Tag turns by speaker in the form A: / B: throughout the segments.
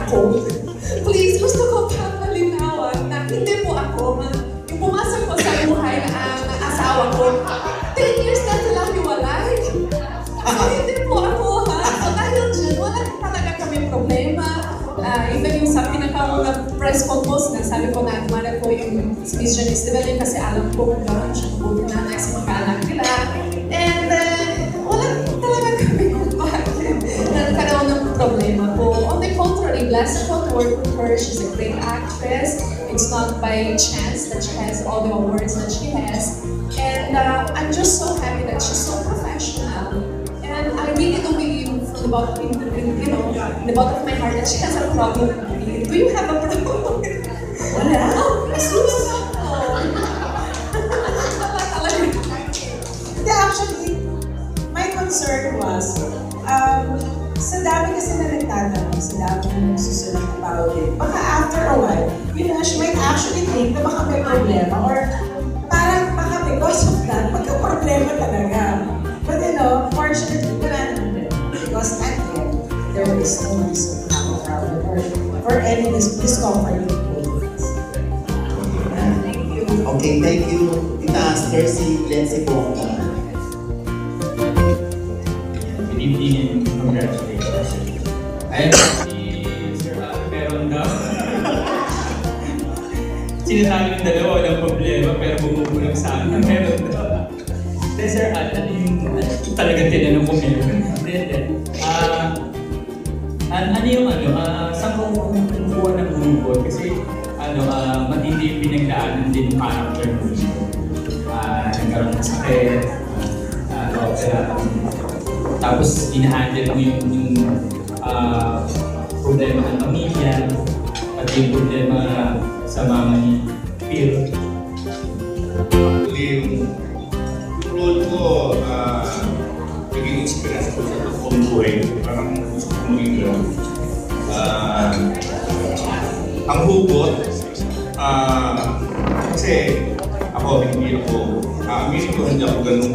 A: ako. Please, gusto ko papalinawan na hindi po ako, yung pumasok ko sa buhay na asawa ko, 10 years na silang hiwalay. So, hindi po ako, ha? So, dahil dyan, wala talaga kami problema. Even yung sa pinakaunang press conference na sabi ko na admire ko yung Miss Janice Develin kasi alam ko kung gano'n siya mabuti na sa mga-anak nila. And wala talaga kami kung bakit nagkaroon ng problema po. On the contrary, blessed ko to work with her. She's a great actress. It's not by chance that she has all the awards that she has. And I'm just so happy that she's so professional. And I really do believe from the bottom, in the bottom of my heart that she has a problem with me. Do you have a problem? Wala. Oh, asusun ako. Wala talaga.
B: Hindi, actually, my concern was, sa dami kasi na nagtatanong, sa dami na nagsusulat about it, baka after a while, you know, she might actually think na baka may problema or parang baka because of that, magka-problema talaga. But you know, fortunately, wala naman. Because at the end, there is no reason to have a problem or any discomfort with both of us.
A: Thank you.
C: Okay, thank you. Tita Aster, si Lency Bongga.
D: Good evening and congratulations. Ayun, si Sir Al, meron daw. Sinasabi ng dalawa, walang problema, pero bumubulang sa akin, meron daw. Then Sir Al, ano yung talagang tinanong ko meron? Ano yung saan ko kumukuha ng grupo? Kasi matindi yung pinagdaanan din yung character mo. Nagkaroon ng sakit, tapos ina-handle mo yung problema ng pamilya, pati yung problema sa mama ni Phil.
E: Yung role ko, naging inspirasyon ko sa totoong buhay. Parang gusto ko maging gano'n. Ang hugot, kasi ako, hindi ako ganun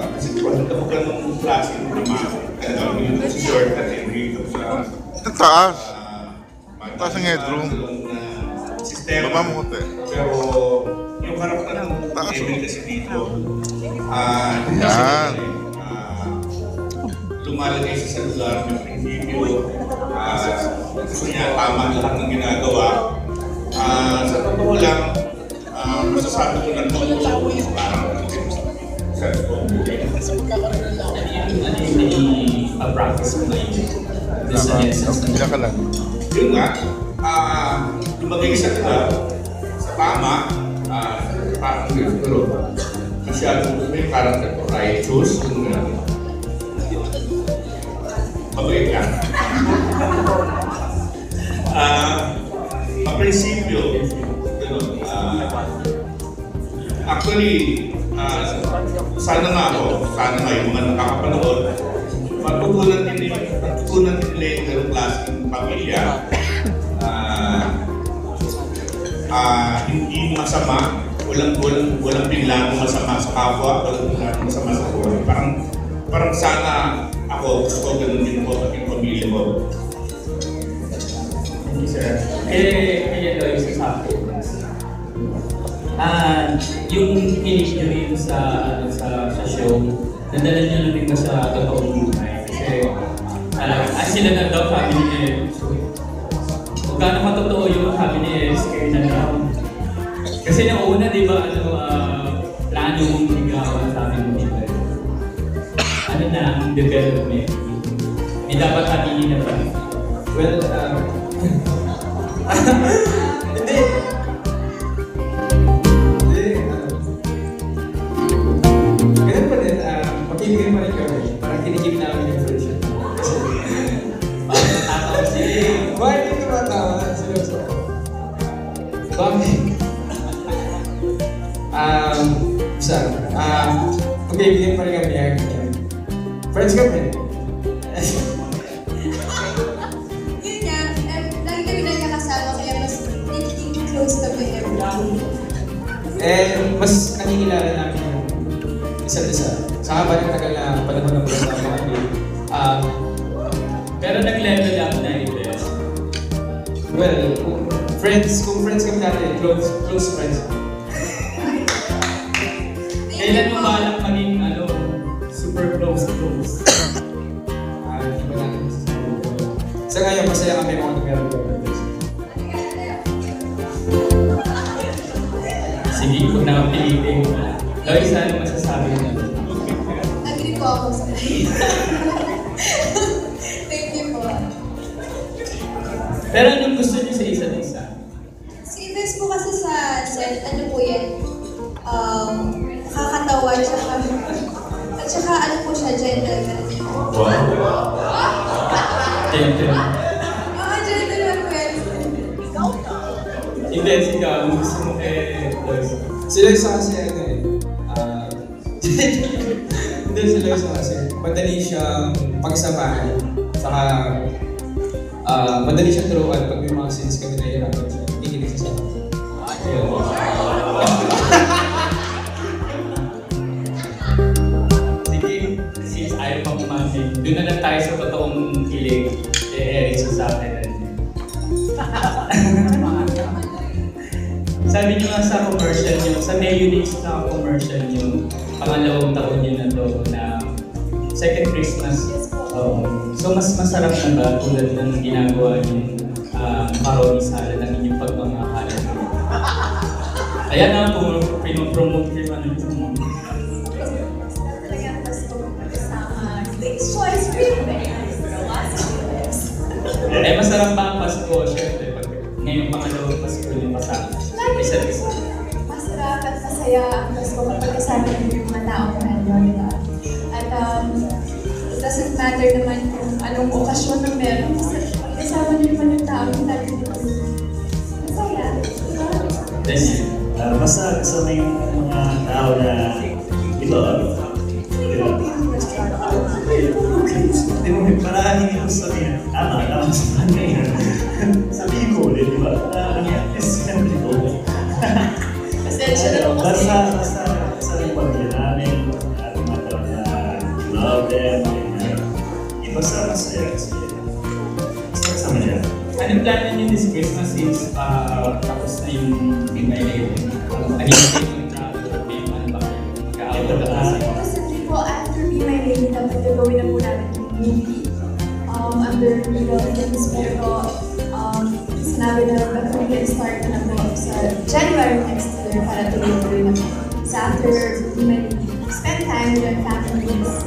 E: kasi hindi ako ganun klase ng drama. Hindi ako sa shortcut eh, hindi ako sa...
F: Taas. Taas ang headroom.
E: Sistema.
F: Baba mo konti.
E: Pero yung karakter ng Emil kasi dito,
F: yan.
E: lumalagay siya sa lugar ng prinsipyo. Gusto niya tama lahat ng ginagawa. Sa totoo lang, masasabi ko na parang sa totoong buhay.
D: Ano yung practice mo na yun?
F: Bila ka lang.
E: Yun nga, lumagay siya sa tama, parang siguro masyadong may karakter ko righteous, mabait ka. Maprinsipyo, actually, sana nga yung mga nakakapanood, matutunan din nila yung ganong klaseng pamilya. Hindi masama, walang biglang masama sa kapwa, walang biglang masama sa buhay. Parang sana ako, gusto ko ganun din ako at yung pamilya ko.
D: Thank you, sir. Kaya daw yung sasabi. Yung kinig nyo rin sa show, nadala nyo na rin ba sa totoong buhay? Kasi sila na daw, sabi ni Eric. Kung gaano matotoo yung sabi ni Eric, scare na daw. Kasi nauna, di ba, plano mong ligawan, sabi mo dito. Ano na ang development? May dapat sabihin na ba?
G: Well, hindi. Ganun pa din, makiligin pa rin kami. Parang tinigil namin yung version.
D: Parang natatawa sila.
G: Bakit hindi ka matawa? Seryoso. Bakit? Makiligin pa rin kami. Friends kami.
H: Yun nga, lagi kami na nakasama kaya mas naging close kami every day.
G: And mas nakikilala namin yung isa't isa. Sa haba ng tagal na panahon ng pagkasama kami,
D: Pero nag-level up na Ives.
G: Well, kung friends kami dati, close friends.
D: Kailan mo balak maging super close?
G: Hindi ba natin masasabi ko. Sa ngayon, masaya kami mga together.
D: Sige, kung napilitin. Lois, ano masasabi mo?
H: Agree po ako sa Thank you po.
D: Pero anong gusto niyo sa isa't isa?
H: Si Ives po kasi sa set, ano po yan, nakakatawa, at saka ano po siya, gentleman.
D: Wow. Gentleman.
H: Gentleman po yan.
D: Ives, ikaw, anong gusto mo kay Lois?
G: Sila isa kasi hindi sila isa kasi madali siyang pagsamahan. Saka madali siyang turuan pag may mga scenes kami na hirapan siya. Ikinig siya sa akin.
D: Sige, since ayaw pa kumasin, doon na lang tayo sa totoong kilig kay Eric sa akin. Sabi niyo nga sa commercial niyo, sa mayonnaise na commercial niyo, pangalawang taon niyo na to na second Christmas. So mas masarap na ba tulad ng ginagawa niyong macaroni salad ang inyong pagmamahal? Kaya na pinopromote niyo ano yung masarap ba ang Pasko? Siyempre, pag ngayong pangalawang Pasko yung kasama. Isa't isa.
H: Masarap at masaya ang Pasko kapag kasama niyo yung mga taong mahal niyo, di ba? At it doesn't matter naman kung anong okasyon na meron. Pag kasama niyo naman yung taong lagi niyo. Masaya, di ba?
I: Basta kasama yung mga tao na ito, di mo parang hindi ko sabihin, tama sa kanya. Sabihin ko ulit, di ba? Sinabi ko. Basta yung pamilya namin, at mga tao na love them, basta masaya kasi. Basta kasama niya.
D: Anong plano niyo this Christmas since tapos na yung Be My Lady? Nag-iintay yung travel, may ano ba kayo?
H: Recently po, after Be My Lady, dapat gagawin na po namin yung movie under Legal Things, pero sinabi na dapat mag-start na po sa January next year para tuloy-tuloy na po. So after Be My Lady, spend time with your families.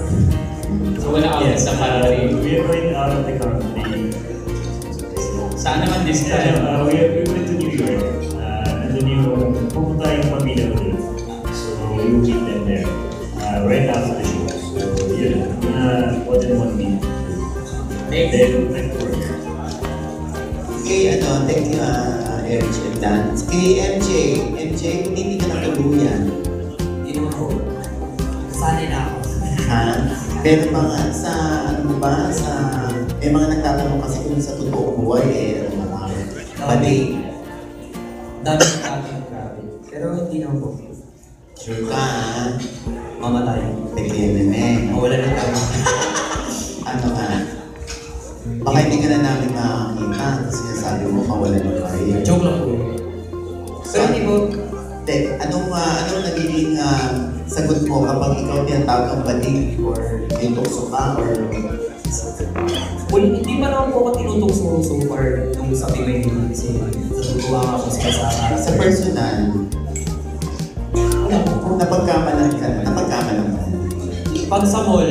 D: So wala ka sa Calgary?
I: We are going out of the country.
D: Saan naman this time?
I: We went to New York. Nandun yung pupunta yung pamilya ko dun. So we will meet them there. Right after the show. So yun, more than 1 week. Then went to work.
C: Okay, thank you, Eric and Dan. Kay MJ, hindi ka natuluyan.
J: Hindi naman po. Sanay na ako.
C: Ha? Pero mga may mga nagtatanong kasi kung sa totoong buhay pati.
J: Dami ng tatanong grabe. Pero hindi naman po.
C: Sure ka, ha?
J: Mamatay.
C: Pagkilime.
J: Mawala ng tama.
C: Ano ka? Baka hindi ka na namin makakita kasi sinasabi mo mawala ng kayo.
J: Joke lang po. Pero hindi po.
C: Anong nagiging sagot mo kapag ikaw tinatawag ang banig or tinukso ka or
J: Well, hindi pa naman po ako tinutokso so far nung sa Be My Lady kasi natutuwa nga ako
C: sa personal. Napagkamalan ka.
J: Pag sa mall,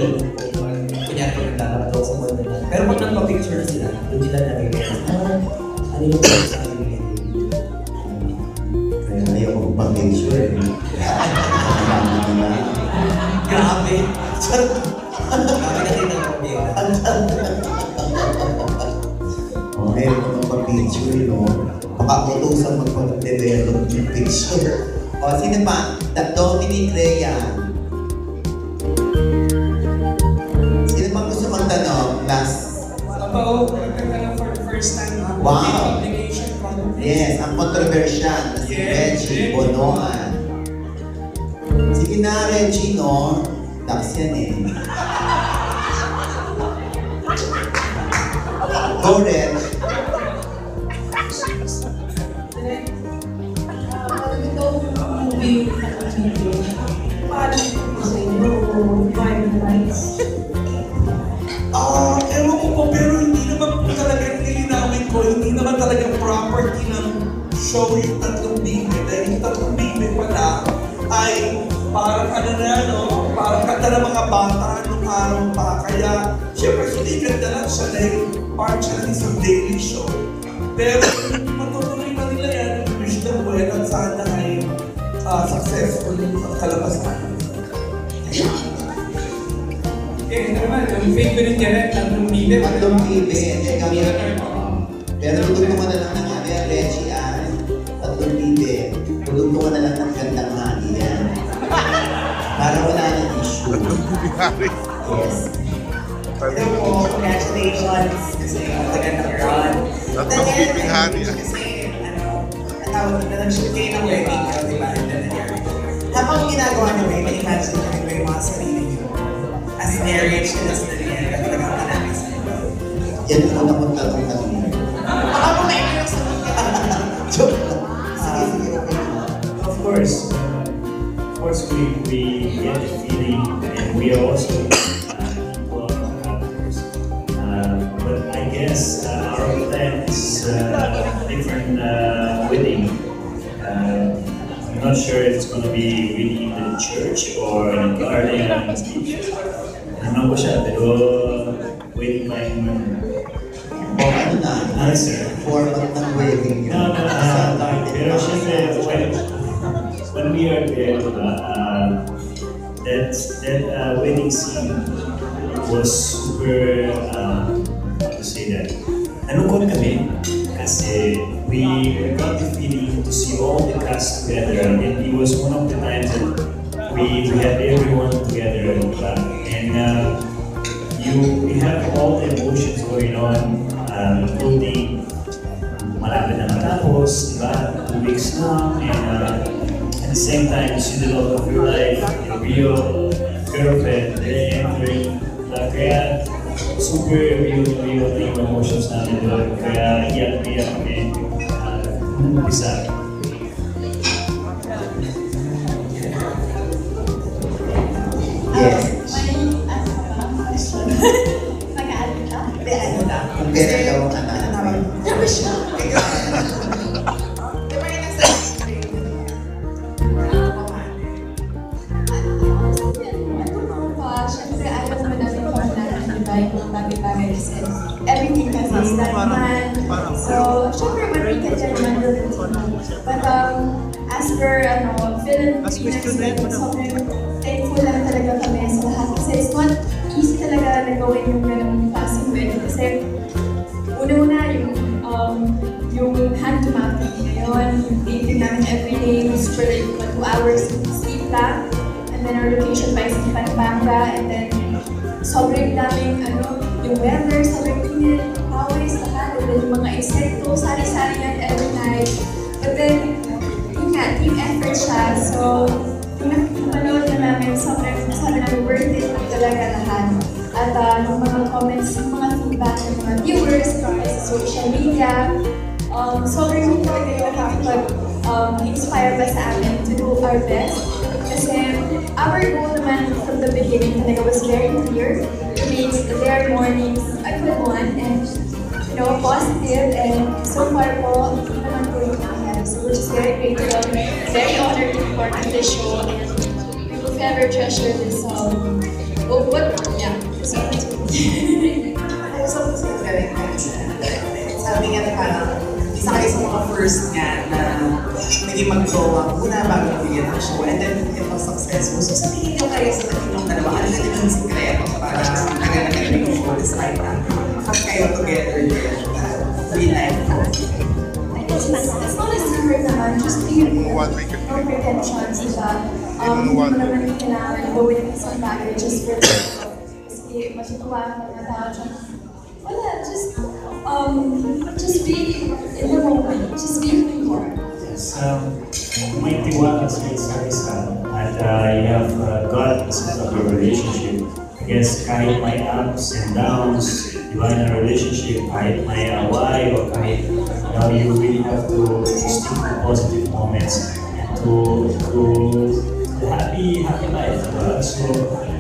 J: kunyari pag naglalakad ako sa mall nila. Pero pag nagpa-picture na sila, doon nila nag-realize, ano yung picture sa Be My Lady?
C: Kaya ayaw ko pag-picture.
J: Grabe! Grabe na din ang video.
C: Okay, magpapicture, no? Baka utusan magpag-develop yung picture. O, sino pa? Dominic Rhea. Sino pa gusto magtanong? Last.
B: Totoo, nagtanong for the first time.
C: Wow.
B: Obligation.
C: Yes, ang controversial. Si Reggie Bonoan. Sige na, Reggie, no? Dax yan eh. Go red.
B: Movie paano sa inyo? Vibe lights?
K: Ewan ko po, pero hindi naman po talaga nilinawin ko, hindi naman talaga property ng show yung tatlong bibe. Dahil yung tatlong bibe pala ay parang ano na, no? Parang kanta ng mga bata nung araw pa. Kaya, syempre, hindi ganda lang siya dahil part siya ng isang daily show. Pero, matutuloy na nila yan, wish them well, at sana ay successful yung kalabasan.
G: Eh, naman, ang favorite niya rin, tatlong bibe.
C: Tatlong bibe. Kami pero tutulungan na lang ng Reggie tatlong bibe. Tutulungan na lang ng gandang hali yan. Para wala ng issue.
B: Yes. Hello po, congratulations. Kasi magandang run.
F: Tatlong bibing hari.
B: Kasi, natawag na nag-shoot kayo ng wedding, di ba? Habang ginagawa nyo, may imagine nyo rin yung mga sarili nyo. As marriage, as na rin, talagang manami sa inyo.
C: Yan ang unang magtatanong.
B: Baka po may meron sa mga.
C: Joke lang. Sige, okay.
I: Of course, we get the feeling, and we are also equal actors. But I guess our plan is different wedding. I'm not sure if it's going to be really in the church or in a garden and speech. Ano ko siya, pero wedding pa yung
C: O ano na?
I: answer.
C: Format ng wedding yun.
I: No, pero syempre, when we are there, that wedding scene was super, how to say that, nalungkot kami kasi we got the feeling to see all the cast together, and it was one of the times that we had everyone together, and we have all the emotions going on, including malapit na matapos, diba? 2 weeks na, and at the same time, you see the love of your life, your real girlfriend, entering, kaya super real yung emotions namin doon, kaya iyak kami, umpisa.
C: Yes.
H: Mag-aaral ka?
B: Hindi, ano lang.
C: Kung kailan daw ang anak.
B: Tapos siya. Di ba yung nasa
H: Siyempre, ayaw naman namin pag-aaral, di ba, yung mga bagay-bagay kasi everything kasi is that man. So, siyempre, marika dyan naman doon. But, as per, Philippines, sobrang thankful lang talaga kami sa lahat kasi it's not easy talaga na gawin yung ganung klaseng wedding kasi una-una yung hand-to-mouth ngayon, yung dating namin everyday, super like 2 hours sleep lang, and then our location pa is in Pampanga, and then sobrang daming yung weather, sobrang init, pawis, lahat, and then yung mga insekto, sari-sari yan every night. But then, yun nga, team effort siya, so yung napanood na namin, sobrang sabi namin worth it talaga lahat. At yung mga comments, yung mga feedback ng mga viewers, sa social media, sobrang talaga yung nakakapag-inspire ba sa amin to do our best. Kasi our goal naman from the beginning talaga was very clear to make their mornings a good one and positive, and so far po, hindi naman po yung nangyari. So we're just very grateful, very honored to be part of this show, and we will forever treasure this
B: So, sabi nga na parang isa kayo sa mga first nga na naging mag-jowa muna bago nabigyan ng show, and then it was successful. So sabihin nyo kayo sa tatlong dalawa, ano na din ang sikreto para naganagay yung show despite na makap kayo together real life po.
H: It's not a secret naman, just be no pretensions, diba? Hindi mo naman kailangan gawin ng isang bagay just for kasi matutuwa ka na tao dyan. Wala, just be in the moment, just be who you are.
I: Yes, may tiwala sa isa't isa at you have God as of your relationship. I guess kahit may ups and downs, diba, in a relationship, kahit may away or kahit, you really have to stick to positive moments to the happy life. Diba? So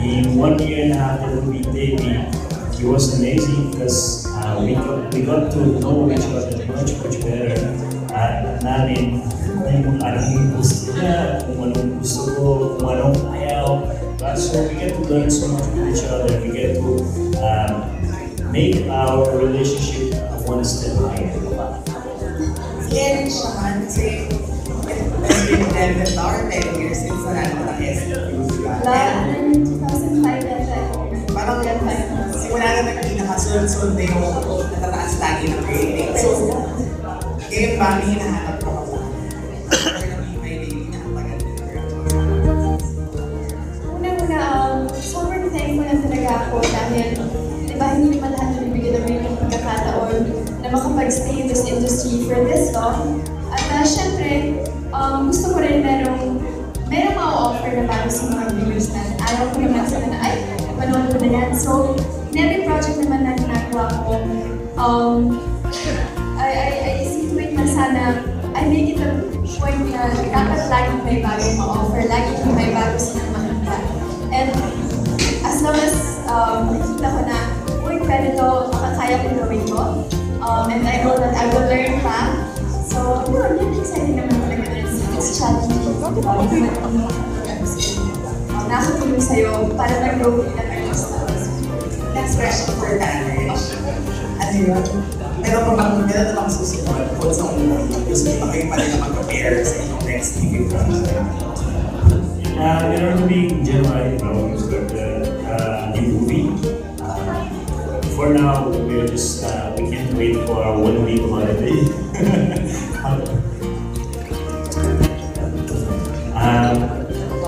I: in 1 year and a half that we've been dating, it was amazing because we got to know each other much better. Namin kung anong gusto niya, kung anong gusto ko, kung anong ayaw. So we get to learn so much with each other. We get to make our relationship one step higher.
B: Again, Sean, kasi it's been 11 or 10 years since nalang ng SW.
H: Lahat ng 2005 yata.
B: Parang simula na nagkakasunod-sunod na yung natataas lagi ng rating. So, ngayon ba, may hinahanap ko ako? May rating na kapagad din.
H: Una-una, sobrang thankful na talaga ako dahil di ba hindi naman lahat nabibigyan ng mayroong pagkakataon na makapag-stay in this industry for this long. At syempre, gusto ko rin merong ma-offer na bago sa mga viewers na ayaw ko naman sila na ay, manood ko na yan. So, in every project naman na ginagawa ko, I see to it na sana I make it a point na dapat lagi may bagong ma-offer, lagi may bago silang makita. And as long as nakita ko na, uy, pwede to, makakaya ko gawin ko. And I know that I will learn pa. So, yun exciting naman talaga na it's challenging. Nakatulong sa'yo para mag-grow bilang artista.
B: Next question for Tanner. Ano yun? Meron na bang susunod kung sa unang gusto niyo ba kayo pa rin na mag-prepare sa inyong next TV project?
I: We're doing January now, we start a new movie. For now, we're just, we can't wait for our 1 week holiday.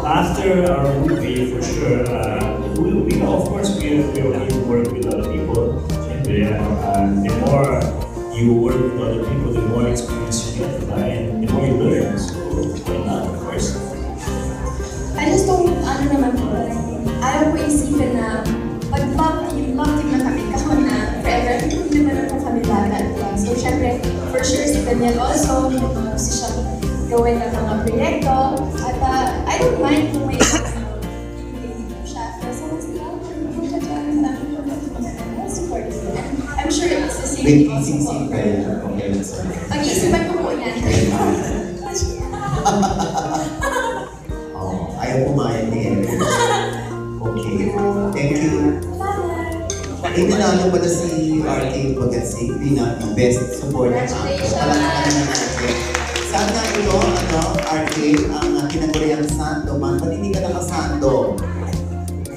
I: After our movie, for sure, we know, of course, we will need to work with other people. The more you work with other people, the more experience you get, and the more you learn. So, why not, of course?
H: I just don't, ayaw ko isipin na pag love team na kami, kahon na forever, hindi naman po kami bata. So, syempre, for sure, si Daniel also, gusto siya gawin ng mga proyekto. At I don't mind kung may siya. Kasi support. I'm sure it's the same.
C: Wait, ising-sing ka yan. Okay, let's go.
H: Pag-iisipan ko po yan.
C: Ayaw pumayag ni Eric. Okay. Thank you. Hindi na pala si RK Pagatsig, bilang best supporter. Palakpakan naman natin. Sana ito, RK, ang kinaguriang sando man. Ba't hindi ka nakasando?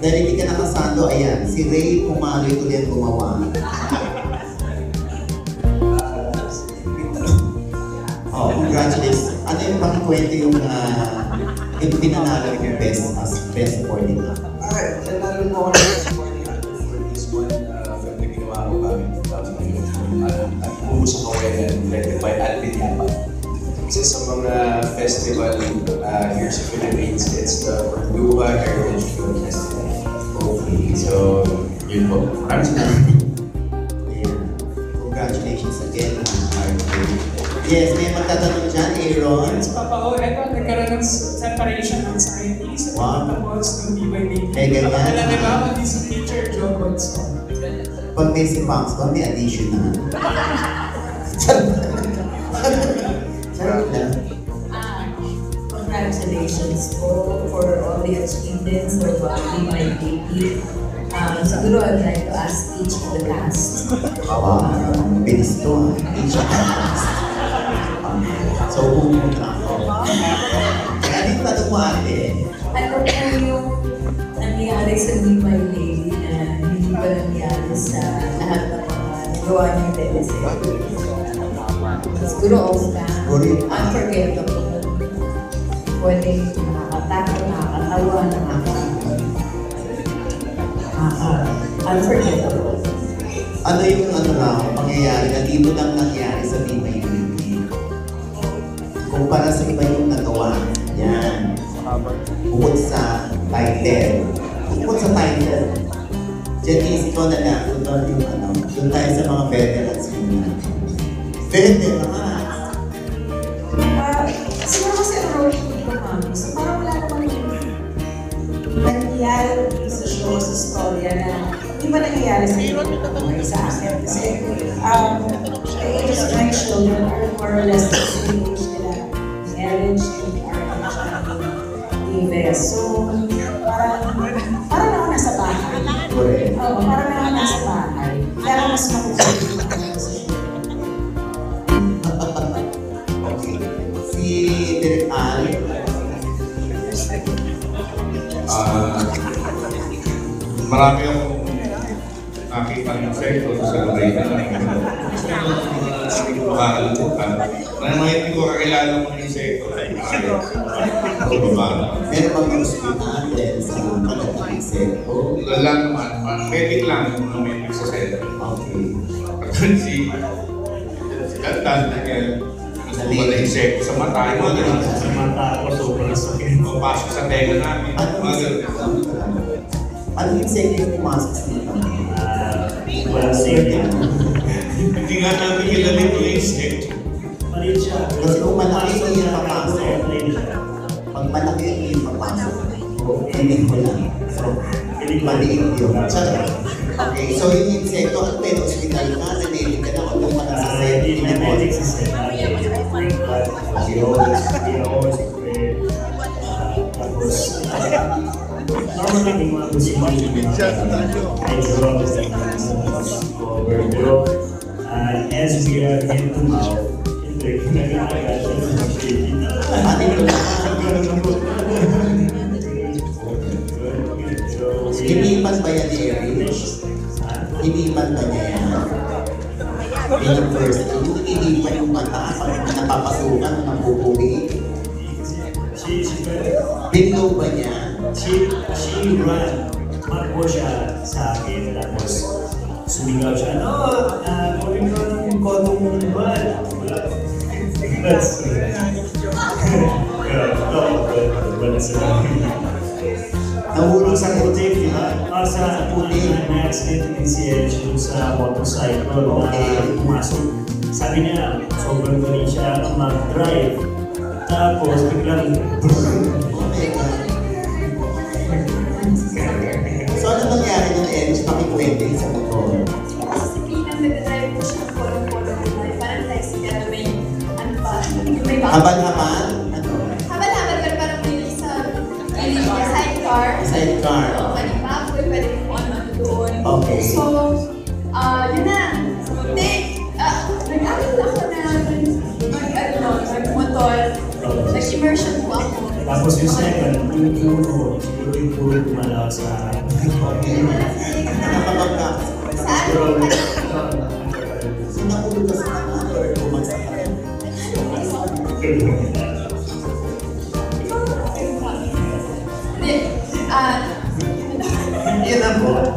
C: Dahil hindi ka nakasando, ayan, si Ray Pumaloy tuloy ang gumawa. Congratulations. Ano yung pakikwento yung pinanalo yung best supporting actor?
L: Nanalo po ako ng supporting actor for this one film na ginawa ko kami in 2015 at Puso Kawayan, directed by Alvin Yapa. Kasi sa mga festival here sa Philippines, it's the Luha Heritage Film Festival. Okay. So, yun po. Maraming salamat.
C: Congratulations again, RK. Yes, may magtatanong dyan, Aaron.
M: Yes, Papa O, eto, nagkaroon ng separation ng scientists.
C: Wow.
M: Tapos, nung di by name.
C: Eh, ganyan.
M: Alam niyo ba, pati si teacher Joe Bonson.
C: Pag may si Pams ba, may addition na. Sarap lang.
N: Congratulations po for all the achievements of Be My Baby. Siguro I'd like to ask each of the cast.
C: Wow, bilis to. Each of the cast. So, pumunta ako. Kaya dito tanong mo ate.
N: Ano po yung nangyari sa Be My Baby na hindi pa nangyari sa lahat ng mga gawa ng teleserye? Siguro unforgettable. Pwede nakakatakot, nakakatawa, unforgettable.
C: Ano yung pangyayari na dito lang nangyari sa Be My Baby? Kumpara sa iba yung nagawa. Yan. Bukod sa title. Janice, ikaw na lang. Doon tayo sa mga veterans muna. Veterans!
B: Siguro kasi ang role ko mami. So parang wala naman nangyayari sa show, sa storya na hindi ba nangyayari sa akin. Kasi the age of my children are more or less the same age nila. The Ellen, the Archie, Davis. So parang ako nasa bahay. Oo, parang ako nasa bahay. Kaya mas makukulit ako sa show.
C: Si Direk Al.
E: Marami akong nakita ng sektor sa Lorraine na makakalimutan. Hindi ko kakilala mo yung sektor.
C: Meron bang hospital sa pagdating sektor?
E: Wala naman. Medic lang yung medic sa sektor.
C: Okay.
E: Pagkat si Kantan na gusto ko na insect sa mata, yung mga ganun.
I: Sa mata ako, sobrang sakit.
E: Papasok sa tenga namin.
C: Ano yung insect yung pumasok sa mata?
I: Walang safety.
E: Hindi nga namin kilala yung insect.
I: Maliit siya.
C: Kasi kung malaki yung papasok, pag malaki yung papasok, hindi ko lang. So, maliit yun. Okay, so yung insekto, at may hospital ka, nanili ka na, kung pa sa set,
I: Hindi na medic system. We always pray. Tapos, normally, may mga procedures na medyo cover. Pero, as we are hand to mouth, hindi ko nag-aagal siya sa
C: Hinipan ba yan ni Eric? Hinipan ba niya yan? In the first, yung hinipan yung mata, pag napapasukan ng bubuwi. Binlo ba niya?
I: She ran. Makbo siya sa akin. Tapos, sumigaw siya, kunin ko ng kotong mong bal. That's
C: Nahulog sa
I: putik, di ba? Sa putik, na-accident din si Edge sa motorcycle na pumasok. Sabi niya, sobrang galing siya mag-drive. Tapos, biglang
C: So ano nangyari ng Edge? Pakikwente sa motor.
H: Kasi pinang nag-drive ko siya polo-polo. Parang tricycle, may ano pa, may back.
C: Habal-habal?
H: Habal-habal, pero parang may sa sidecar.
C: Sidecar.
H: Pwede backwood, pwede kung ano doon.
C: Okay.
H: So, yun na. Hindi, nag-aral ako na mag-motor. Nag-immersion po ako.
I: tapos yung second, yung puro, siguro yung puro kumalaw sa
H: Saan?
C: So nahulog ka sa kanan or bumagsak ka rin?
H: Hindi,
C: yun na po.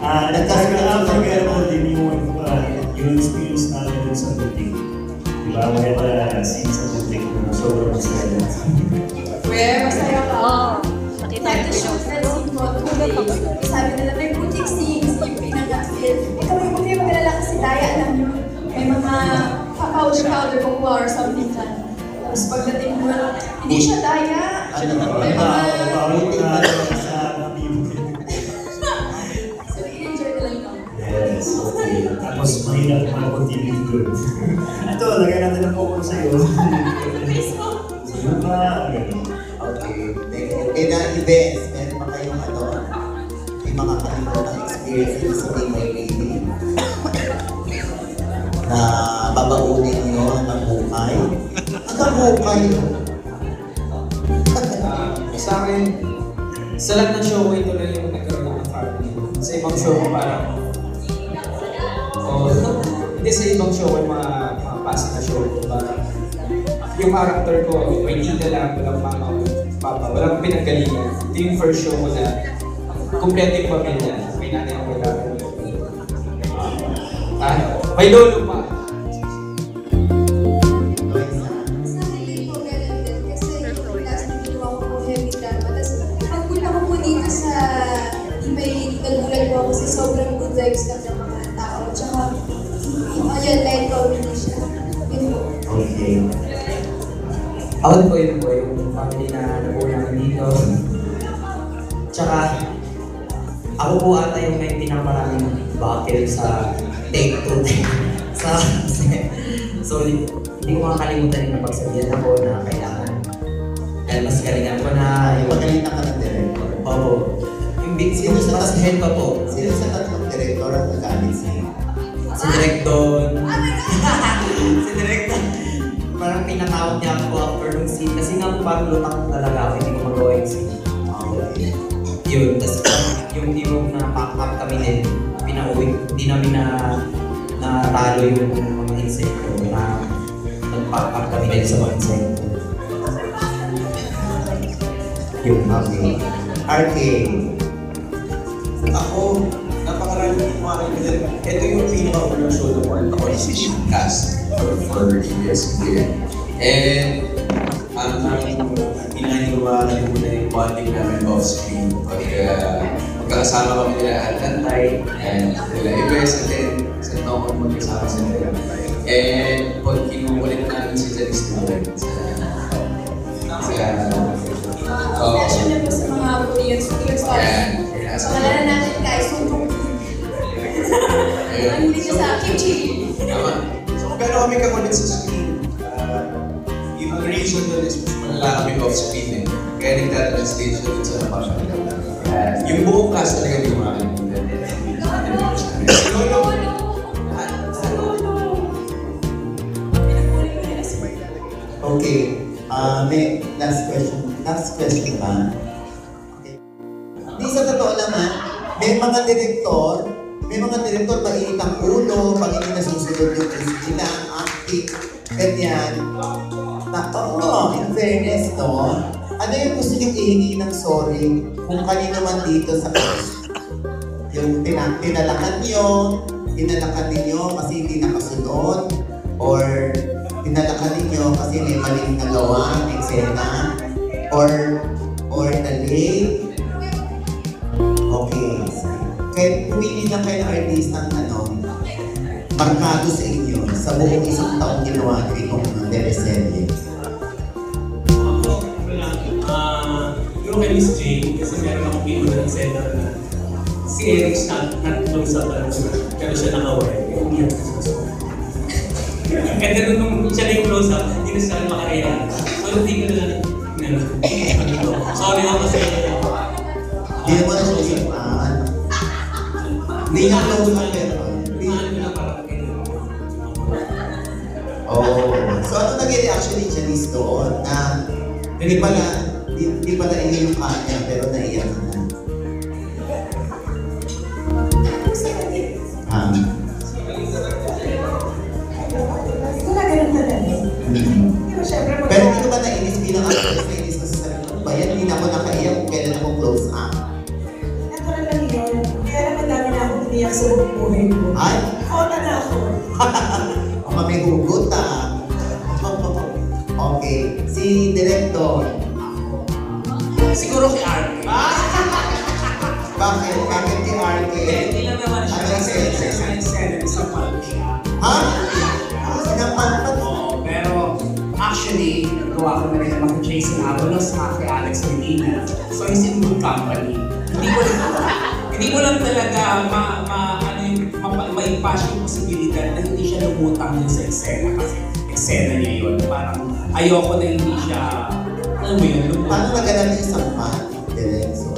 I: Nagkakaroon din yung experience natin dun sa butik. Diba? Maganda scene sa butik na sobrang masaya.
H: Where masaya ka? Like the show that scene ko, 2 days. Sabi nila, may butik scenes, yung pinaka-feel. Ikaw yung butik, mag-alala kasi Daya, alam nyo, may mga powder kukuha or something ka. Tapos pagdating mo, hindi siya Daya. May mga... So, i-enjoy ko lang yun.
I: Yes, okay. Tapos mahirap mag-continue doon. Ito, lagay natin ang focus sa'yo.
C: Okay, thank you. Eh na events, meron pa kayong may mga kalimutan experiences sa Be My Lady na babaunin nyo ang hukay. Ang hukay!
G: Sa akin, sa lahat ng show ko, ito lang yung nagkaroon ng family. Sa ibang show ko parang, hindi sa ibang show ko yung mga past na show ko. Parang, yung character ko, may tita lang, walang mama, papa, walang pinanggalingan. Ito yung first show ko na kumpleto yung pamilya. May nanay ang wala. May lolo pa.
H: Pagpunta ko po dito sa Ibay, nagulat po ako kasi sobrang
C: Jay?
J: Ako din po yun po, yung family na nabuo namin dito. Tsaka, ako po ata yung may pinakamaraming battle sa take 2. So, hindi ko makakalimutan yung napagsabihan ako na kailangan. Dahil mas galingan ko na yung...
C: Pagalitan ka ng director.
J: Opo. Yung big
C: Sino sa
J: mas head pa po.
C: Sino sa tatlong director ang nagalit sa'yo?
J: Si Direk Don. Si Direk Don. Parang pinatawag niya ako after nung scene. Kasi nga po parang lutak talaga ako, hindi ko magawa yung scene.
C: Okay.
J: Yun, tapos yung team na pack-up kami din, pinauwi, hindi namin natalo yung mga insekto na nag-pack-up kami din sa mga insekto.
C: Yung okay. RK.
L: Ako, napakarami ng mga kaibigan. Ito yung pinaka-unang show na part ako is cast for ABS-CBN. And ang pinahiniwala ko muna yung bonding namin off-screen. Magkakasama kami nila at Antay and nila Ibes and then sa taon magkasama sa nila. And pag kinukulit namin si Janice namin
H: Reaction niya po sa mga Korean stars. Pangalanan natin kay Sungkong. Ang hindi niya sa kimchi.
L: Tama. So kung gano'n kami kakulit sa screen, yung reason doon is mas malala kami off-screen eh. Kaya nagtatranslate siya dun sa napakalaga. Yung buong cast talaga hindi makakalimutan.
C: Okay. May last question. Last question ba? Okay. Di sa totoo naman, may mga direktor mainit ang ulo, pag hindi nasusunod yung nila, acting, ganyan. Oo, in fairness, no? Ano yung gusto niyong ihingi ng sorry kung kanino man dito sa cast? Yung tinalakan ninyo kasi hindi nakasunod, or tinalakan ninyo kasi may maling nagawa, eksena, or na-late. Okay. Kaya pumili lang kayo ng artistang markado sa inyo sa buong isang taong ginawa niyo itong teleserye.
M: Yung kay Miss Jane, kasi meron akong video ng center na si Eric not-close up talaga pero siya nakaway. Umiyak na siya. And then nung siya na yung close up, hindi na siya makareact. So hindi ko na sorry ako kasi
C: Hindi naman na siya usapan. Hindi nga close up pero. Oh, so ano naging reaction ni Janice doon? Na hindi pala iyo yung kanya pero naiyak na.
B: Wala ganun talaga.
C: Pero hindi ko ba nainis bilang actress, nainis ko sa sarili ko? Bayan, hindi na ako nakaiyak kung kailan ako close up.
B: Natural lang yun. Kaya naman dami na akong umiyak sa buong buhay ko.
C: Ay?
B: Kota na ako.
C: May hugot Okay, si Director.
M: siguro kay RK.
C: Bakit? Bakit kay RK?
M: Hindi lang naman siya kasi isang palpo siya.
C: Ha? Sinapalpat?
M: Oo, pero actually, nagawa ko na rin naman kay Jason Avalos sa kay Alex Medina. So he's in good company. Hindi ko lang talaga maipas yung posibilidad na hindi siya lumutang yun sa eksena kasi eksena niya yun. Parang ayoko na hindi siya, alam mo yun, lumutang.
C: Paano naganap yung sampan? Direct, so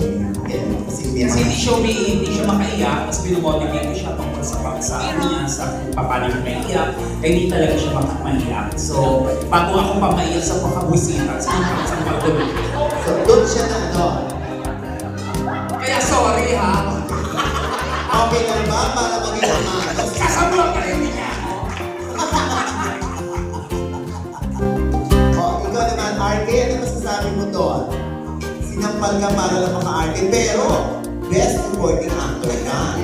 M: Kasi hindi siya makaiyak, tapos binomotivate ko siya tungkol sa niya, sa kung paano yung maiyak, eh hindi talaga siya maiyak. So, bago ako pamaiyak sa pagkabusita, sa pagkabusita.
C: So, doon siya na
M: Kaya sorry ha.
C: Okay lang ba? Para maging umagas.
M: Kasablog ka rin niya.
C: Ikaw naman, RK, ano masasabi mo doon? Sinampal ka para lang maka-RK, pero best supporting actor ka.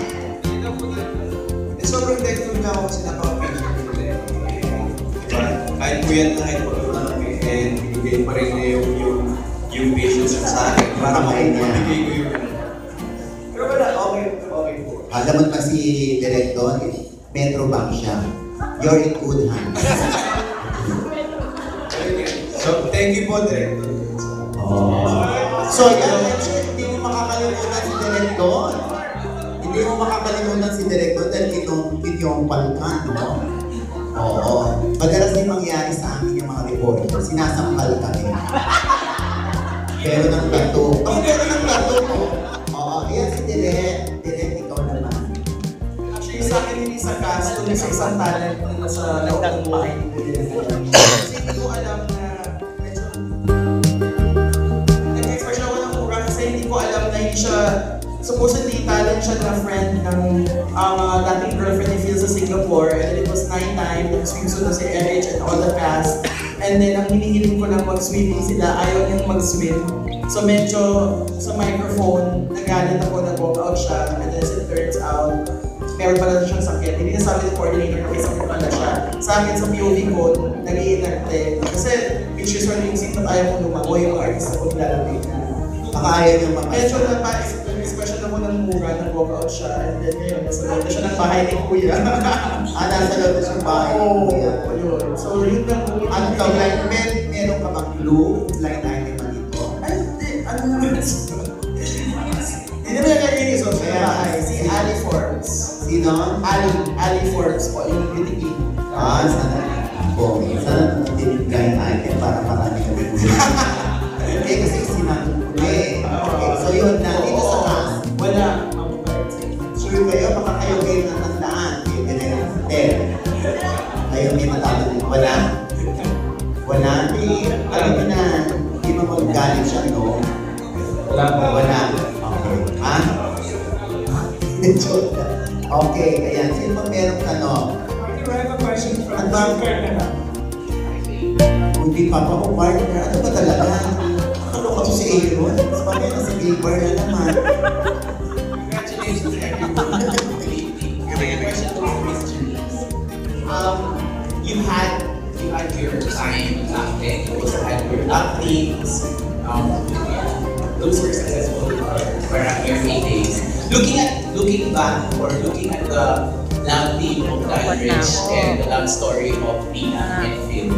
L: Sobrang thankful na ako kasi napaka-patient ko ulit. Kahit puyat na kahit pagkakulang kami, and binigay pa rin niya yung patience sa akin para mabigay ko yung pero wala, okay po.
C: Alam mo naman si Director, Metro Bank siya. You're in good hands.
L: So, thank you po, Director.
C: So yan, hindi mo makakalimutan si Direk doon. Hindi mo makakalimutan si Direk doon dahil kinumpal ka, no? Oo. Madalas din mangyari sa amin yung mga reporter, sinasampal kami. Pero ng tato. Pero ng tato mo. Oo, yan si Direk. Direk, ikaw naman.
B: Actually, sa akin hindi sa cast, kundi sa isang talent na nasa loob ng bahay ni Direk. Kasi hindi ko alam na medyo nag-express siya ako ng mura kasi hindi ko alam na hindi siya supposedly talent siya na friend ng dating girlfriend ni Phil sa Singapore, and then it was night time, nag-swimsuit na si RH and all the cast, and then ang hinihiling ko lang mag-swimming sila, ayaw niyang mag-swim. So medyo sa microphone, nagalit ako, nag-walk out siya, and then as it turns out, meron pala siyang sakit. Hindi na sabi ng coordinator na may sakit pala siya. Sa akin, sa POV ko, nag-iinarte. Kasi, which is when yung scene na ayaw ko lumango, yung mga artista ko nilalapit na.
C: Baka ayaw yung mga...
B: Medyo nag-expression ako ng mura, nag-walk out siya, and then ngayon, nasa loob na siya ng bahay ni Kuya.
C: Nasa loob na siya ng bahay ni Kuya.
B: Yun. So, yun lang po.
C: Ano ka, meron ka bang clue? Line item na dito?
B: Ay, hindi. Ano naman? Hindi naman yung nagiging so, kaya bahay. Si Ali Forbes.
C: Sino?
B: Ali Forbes po, yung beauty king.
C: Sana po. Sana natin line item para marami kami po. Eh, kasi sinatong ko eh. Okay, so yun na. Dito sa cast.
B: Wala.
C: Sure kayo, baka kayo natandaan. Kayo yung hotel. Kayo may matapos. Wala. Wala. Alam ko na, hindi mo magaling siya, no?
G: Wala po.
C: Wala. Okay. Ha? Okay, ayan. Sino pa merong tanong?
B: Do I have a question from Bunker?
C: Hindi pa pa ko partner. Ano ba talaga? Ano ka to si Aaron? Sa pamilya na si Gilbert na naman.
J: Congratulations, everyone. Question to Miss Janice. You had your time acting, you also had your actings. Those were successful for your days. Looking back or looking at the love team of Dan Rich and the love story of Nina and Phil,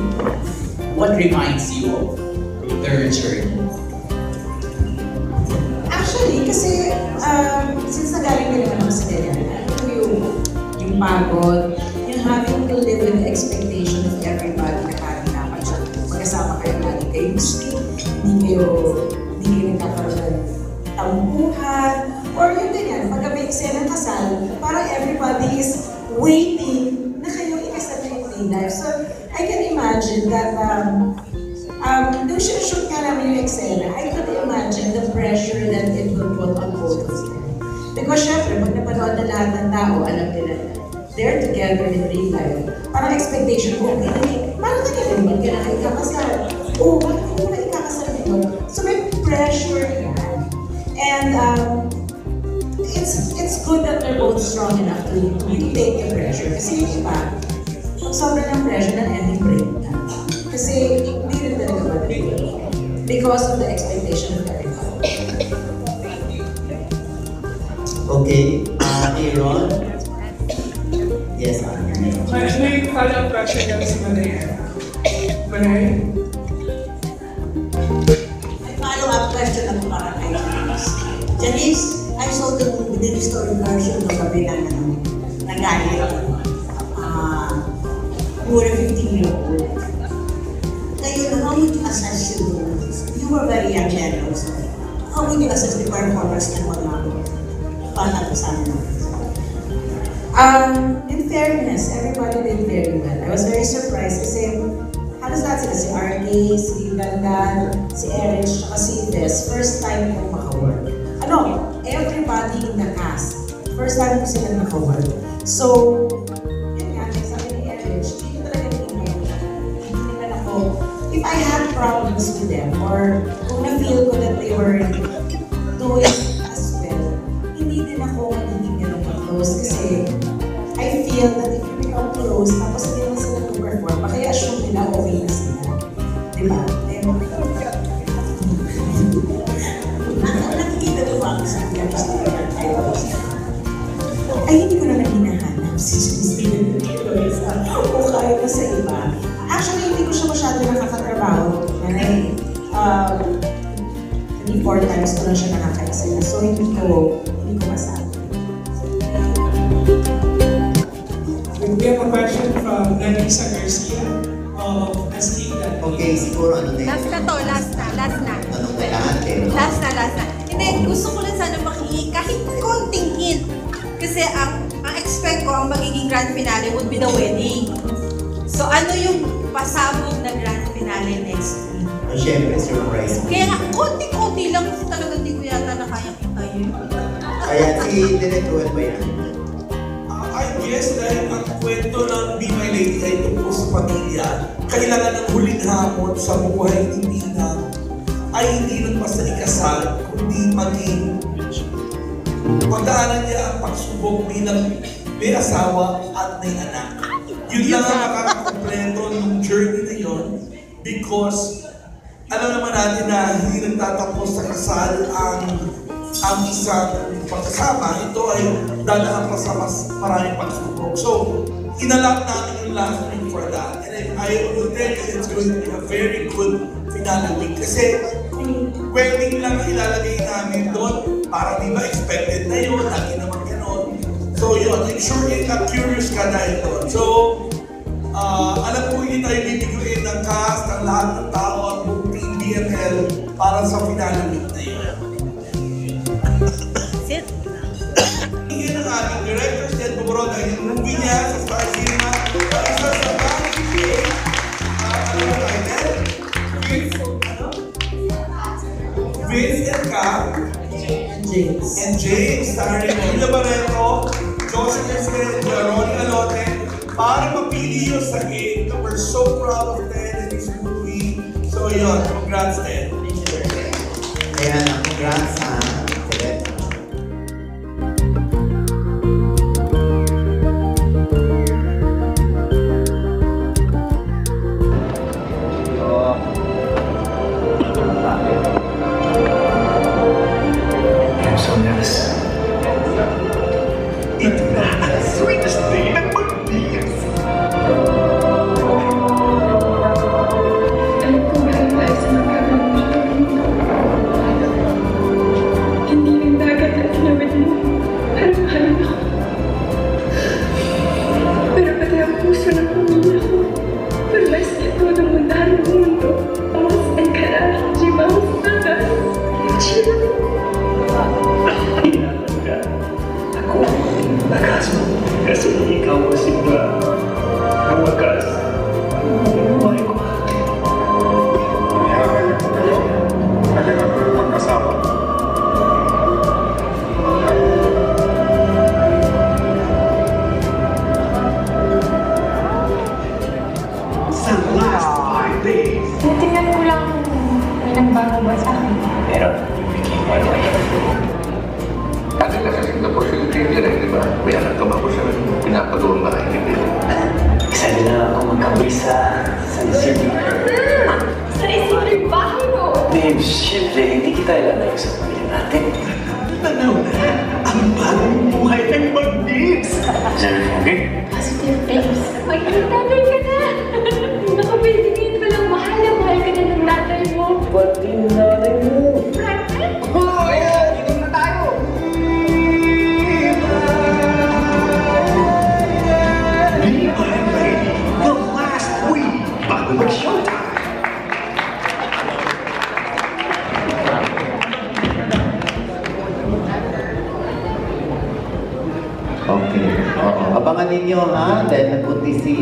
J: what reminds you of their journey?
B: Actually, kasi since nagaling din naman ako sa ganyan, yung pagod, yung having to live with the expectation of everybody na parang dapat siya magkasama kayo lagi kayo gusto, hindi kayo nagkakaroon ng tampuhan, or yung ganyan, pagka may eksena ng kasal, parang everybody is waiting na kayo ikasal na yung life. So, I can imagine that nung shoot nga namin yung eksena, I could imagine the pressure that it will put on both of them. Because syempre, pag napanood na lahat ng tao, alam nila na they're together in real life. Parang expectation ko, okay, paano ka nila naman kaya na ikakasal? Oo, paano ka nila ikakasal nito? So may pressure yan. And it's good that they're both strong enough to take the pressure. Kasi yung iba, pag sobrang ng pressure, ending break na. Kasi hindi rin talaga madali. Because of the expectation of everybody.
C: Okay, Aaron? Yes, Aaron.
O: May follow-up question kami sa Manay. Manay?
P: May follow-up question ako para kay Janice. Janice, I saw the restored version ng gabi na nagalit. You were a 15-year-old. Ngayon, how would you assess you were very young then also. How would you assess the performance ng mga bata sa amin?
B: In fairness, everybody did very well. I was very surprised kasi halos lahat sila, si RK, si Ganda, si Erich, saka si Des, first time kong maka-work. Everybody in the cast, first time ko sila maka-work. So, yun nga, sabi ni Erich, hindi talaga hindi naman ako, if I had problems with them, or kung na-feel ko that they were doing as well, hindi din ako magiging ganun ka-close kasi I feel that if you become close, tapos hindi naman sila to-perform, baka i-assume nila okay na sila. Diba?
P: Nakikita ko ba ako sa
B: ay, hindi ko naman hinahanap si Steven Universe o kaya pa sa iba. Actually, hindi ko siya masyado nakakatrabaho 4 times ko lang siya nakaka-excel. So, hindi ko masabi.
O: We have a question from Nanisa Garcia of Astika.
C: Okay, siguro ano na yun?
Q: Last na to, last na.
C: Anong kailangan eh?
Q: Last na. Hindi, gusto ko lang sana makinig kahit konting hint. Kasi ang expect ko, ang magiging grand finale would be the wedding. So ano yung pasabog na grand finale next week?
C: Siyempre, surprise.
Q: Kaya nga, konti-konti lang kasi talagang hindi ko yata na kayang hintayin.
C: Kaya si Direk Ruel ba yan?
K: I guess dahil ang kwento ng Be My Lady ay tungkol sa pamilya, kailangan ng huling hamon sa buhay ni Ninang ay hindi lang basta ikasal, kundi maging pagdaanan niya ang pagsubok bilang may asawa at may anak. Yun lang ang makakakompleto ng journey na yun because alam naman natin na hindi nagtatapos sa kasal ang isang pagkasama. Ito ay dadaan pa sa mas maraming pagsubok. So, inalap namin yung last week for that. And I will tell you it's going to be a very good finale week. Kasi kung wedding lang ang ilalagay namin doon, parang di ba expected na yun, lagi naman ganon. So yun, I'm sure curious ka dahil doon. So, alam ko hindi tayo bibiguin ng cast, ng lahat ng tao at buong team BML para sa finale week na yun. Hingin ang ating director, Ted Bumoro, dahil yung movie niya sa Star Cinema, isa sa Bangkok, Vince and Cap, and James, starring Julia Barreto, Joseph Estel, Ronnie Alote, para mapili yun sa game. We're so proud of Ted and his movie. So yun, congrats Ted.
C: Kaya na, congrats sa Ted.
R: I'm so nervous. Ito na ang sweetest day ng mag-BF.
H: Alam ko mahal tayo sa magkakaroon dito. Hindi yung dagat at tinawid mo. Parang mahal ako. Pero pati ang puso ng pamilya ko. Pero mas ito ng mundahan ng mundo. Amas ang karahan, jimang sagas. Chill.
R: Ako ang lakas mo kasi ikaw ang simba. Ang wakas, ang buhay ko. Kailangan ko ng mag-asawa.
H: Sa last 5 days. Natingnan ko lang kung may nagbago ba sa akin.
R: Pero,
S: Dati kasi Singapore yung trivia rin, di ba? May anak ka ba ko sa pinapagawang bahay ni Bill?
R: isa din na ako magkamay sa isip.
H: Sa isip ng bahay mo!
R: Babe, siyempre, hindi kita ilalayo sa pamilya natin.
K: Tanaw na ang bagong buhay ng mag-Bibbs!
R: Sir, okay?
H: Positive things. Magkakatay ka na! Nakapwede ngayon pa lang mahal na mahal ka na ng tatay mo.
R: Pati yung nanay mo.
K: Oh, yeah! Inom na tayo!
R: Be My Lady, the last week, bago mag-showtime.
C: Okay. Oo. Abangan ninyo ha, dahil nagbuntis si